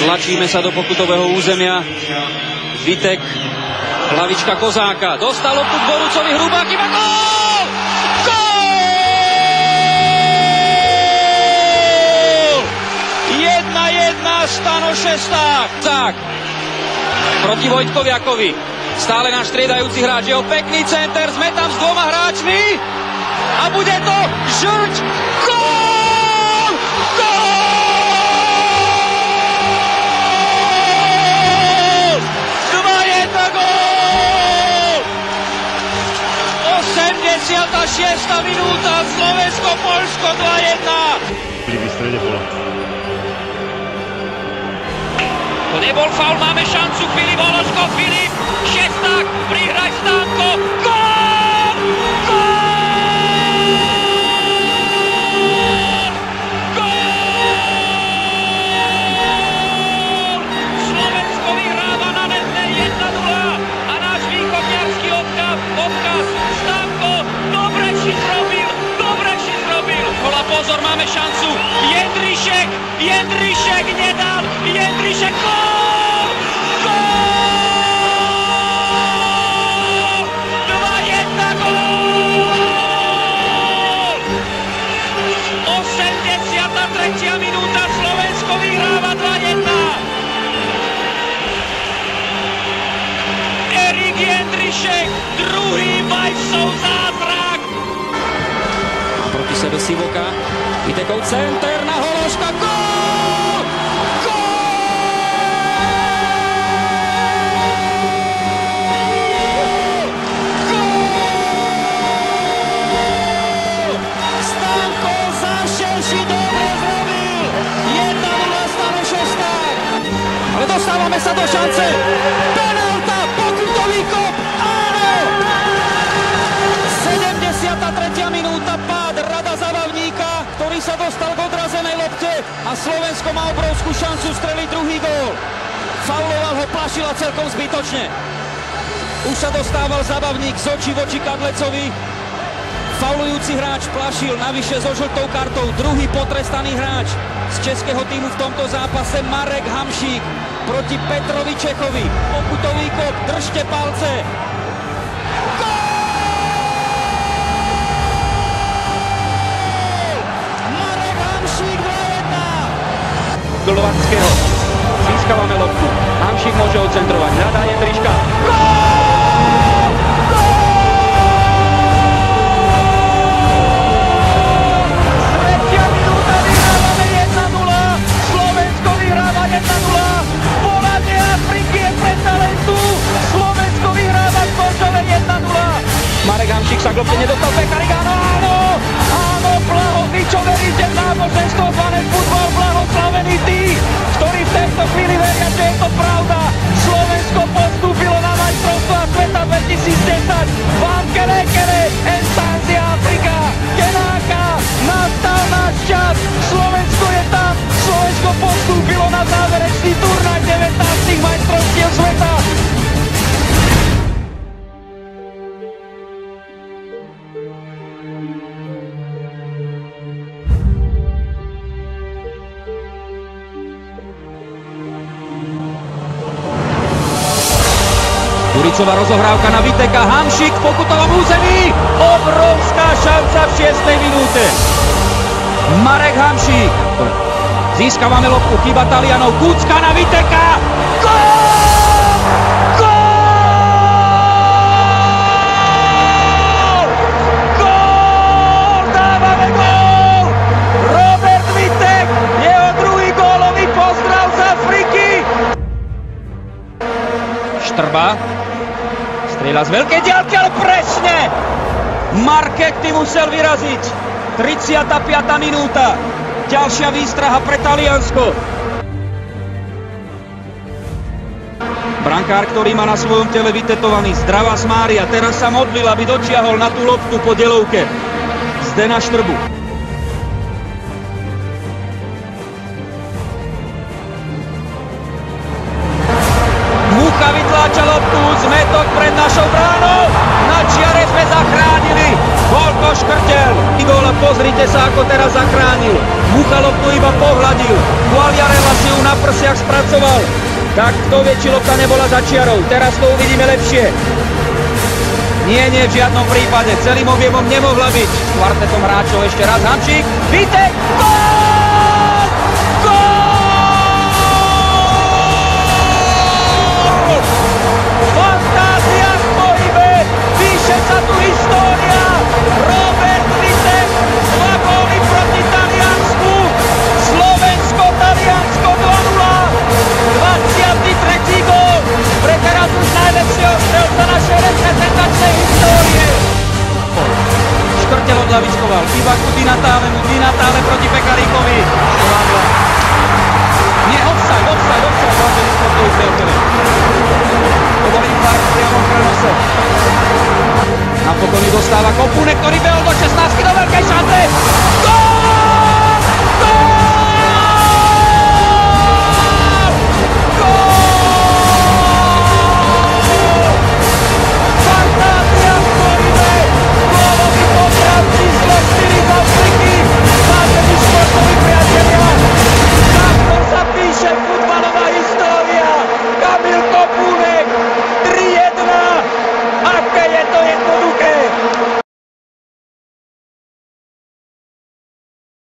Tlačíme sa do pokutového územia. Vitek, hlavička Kozáka. Dostal loptu k Borucovi, Hrubák iba gól! Gól! 1-1, Stano Šesták. Tak. Proti Vojtkoviakovi. Stále náš striedajúci hráč. Jeho pekný center. Sme tam s dvoma hráčmi. A bude to Žrť. Gól! Gól! 2-1 gól! 86. minúta. Slovensko-Poľsko 2-1. V strede bola. To nebol faul, máme šancu. Filip Ološko, Filip, Šesták, prihraj Stánko. Gól! Gól! Gól! Slovensko vyhráva na Nednej 1-0 a náš východňarský odkaz Stánko, dobre si zrobil. Hola, pozor, máme šancu. Jendrišek nedal. Jendrišek, gól! Gól! 2-1 gól! 83. minúta, Slovensko vyhráva 2-1. Erik Jendrišek, druhý Vajsov zázrak. Proti sebe Sivoka. Vitekov center na Hološka. Gól! Gól! Gól! Stánko Zášeši dobre zrobil. 1-0 Stano Šesták. Ale dostávame sa do šance. Penálta, pokutový kop. Áno! 73. minúta, pád Rada Zabavníka, ktorý sa dostal k odrazenej lopte a Slovensko má obrovskú šancu streliť druhý gól. Fauloval ho Plašila celkom zbytočne. Už sa dostával Zabavník z očí voči Kadlecovi. Faulujúci hráč Plašil navyše so žltou kartou. Druhý potrestaný hráč z českého týmu v tomto zápase Marek Hamšík proti Petrovi Čechovi. Pokutový kop, držte palce. Glovackého. Získavame loptu. Hamšík môže odcentrovať. Hľadá Jendriška. Gól! Gól! 3. minúta, vyhrávame 1-0. Slovensko vyhráva 1-0. Volanie Afriky je pre talentu. Slovensko vyhráva v Košove 1-0. Marek Hamšík sa k lopte nedostal. Pekarik, áno! Áno, blahoví, čo veríte v náboženstvo zvané futbal, blahoslavení tí, ktorí v tejto chvíli veria, že je to pravda. Slovensko postúpilo na majstrovstvá sveta 2010. Vám kere, Enzanzia Afrika, Kenáka, nastal náš čas. Slovensko je tam, Slovensko postúpilo na záverečný turnaj 19 majstrovstiev sveta. Kuricová rozohrávka na Viteka, Hamšík v pokutovom území, obrovská šanca v 6. minúte. Marek Hamšík, získavame loptu, chyba Talianov, Kucka na Viteka, gól! Gól! Gól! Dávame gól! Robert Vitek, jeho druhý gólový pozdrav z Afriky. Štrba. Strieľa z veľkej diaľky, ale presne! Marchetti musel vyraziť. 35. minúta. Ďalšia výstraha pre Taliansko. Brankár, ktorý má na svojom tele vytetovaný Zdravá Mária, teraz sa modlil, aby dočiahol na tú loptu po delovke Zdena Štrbu. Mucha vytláča loptu, zmetok pred našou bránou. Na čiare sme zachránili. Volko Škrtel. Gól, pozrite Pozrite sa, ako teraz zachránil. Muchalov to iba pohľadil. Quagliarella si ju na prsiach spracoval. Tak kto vie, či lopta nebola za čiarou. Teraz to uvidíme lepšie. Nie, v žiadnom prípade. Celým objemom nemohla byť. S kvartetom hráčov ešte raz Hamšík. Vítek! Gól! Gól! Fantázia v pohybe! Píše sa tu história! Robert Vítek! 2 góly proti Taliansku! Slovensko-Taliansko 2-0! 23. gól! Pre teraz už najlepšieho strelca našej reprezentačnej histórie! Škrtel odlavičkoval, iba ku Di Natale proti Pekaríkovi. Nie, offside, vážení sportoví priatelia. To bol infarkt v priamom prenose. Napokon dostáva Kopune, ktorý behol do 16 do veľkej šance. Gól!